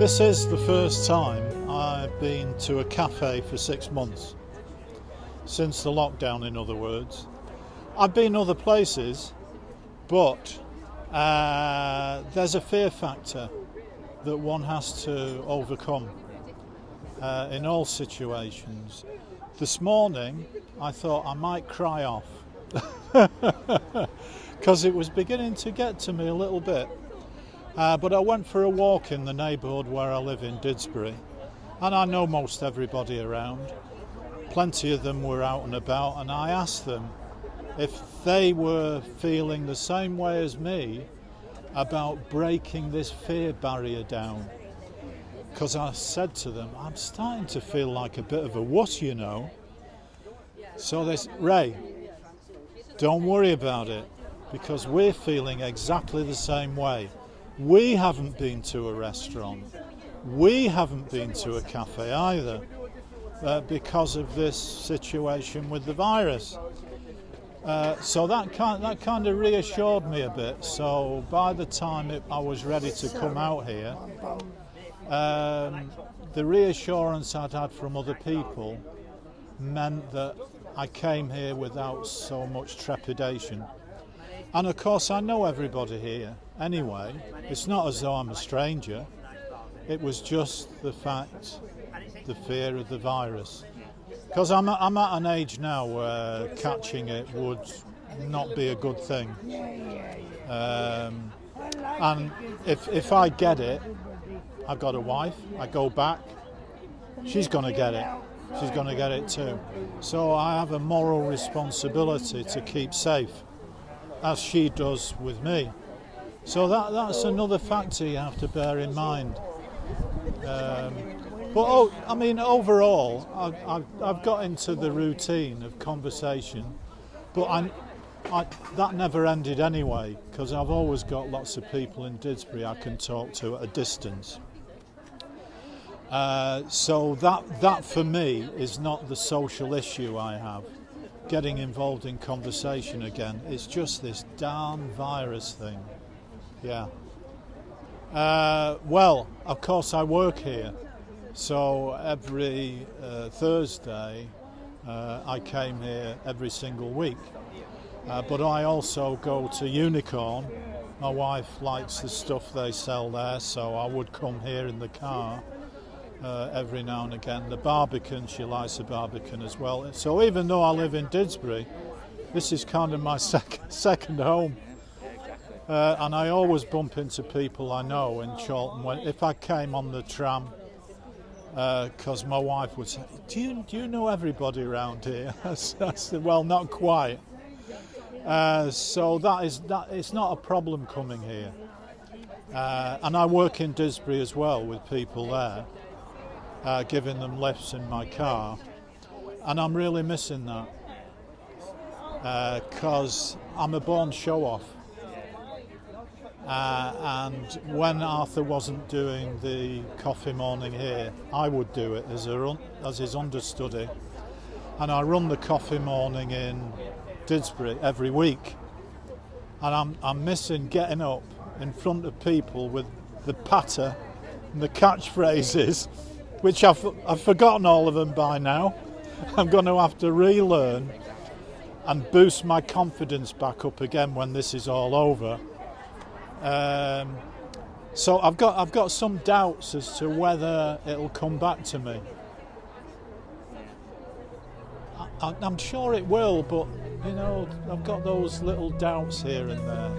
This is the first time I've been to a cafe for 6 months. Since the lockdown, in other words. I've been other places, but there's a fear factor that one has to overcome in all situations. This morning I thought I might cry off because it was beginning to get to me a little bit. But I went for a walk in the neighbourhood where I live in Didsbury, and I know most everybody around. Plenty of them were out and about, and I asked them if they were feeling the same way as me about breaking this fear barrier down. Because I said to them, I'm starting to feel like a bit of a wuss, you know. So they said, Ray, don't worry about it, because we're feeling exactly the same way. We haven't been to a restaurant. We haven't been to a cafe either because of this situation with the virus. So that kind of reassured me a bit. So by the time I was ready to come out here, the reassurance I'd had from other people meant that I came here without so much trepidation. And of course I know everybody here anyway. It's not as though I'm a stranger. It was just the fear of the virus. Because I'm at an age now where catching it would not be a good thing. And if I get it, I've got a wife, I go back, she's going to get it. She's going to get it too. So I have a moral responsibility to keep safe, as she does with me. So that's another factor you have to bear in mind. But overall, I've got into the routine of conversation, but that never ended anyway, because I've always got lots of people in Didsbury I can talk to at a distance. So that for me is not the social issue I have. Getting involved in conversation again. It's just this darn virus thing. Yeah. Well, of course I work here. So every Thursday I came here every single week. But I also go to Unicorn. My wife likes the stuff they sell there, so I would come here in the car every now and again. The Barbican, she likes the Barbican as well. So even though I live in Didsbury, this is kind of my second home. And I always bump into people I know in Chorlton. If I came on the tram, because my wife would say, do you know everybody around here? I said, well, not quite. So it's not a problem coming here. And I work in Didsbury as well with people there. Giving them lifts in my car, and I'm really missing that because I'm a born show-off, and when Arthur wasn't doing the coffee morning here, I would do it as his understudy, and I run the coffee morning in Didsbury every week, and I'm missing getting up in front of people with the patter and the catchphrases, which I've forgotten all of them by now. I'm going to have to relearn and boost my confidence back up again when this is all over. So I've got some doubts as to whether it'll come back to me. I'm sure it will, but you know, I've got those little doubts here and there.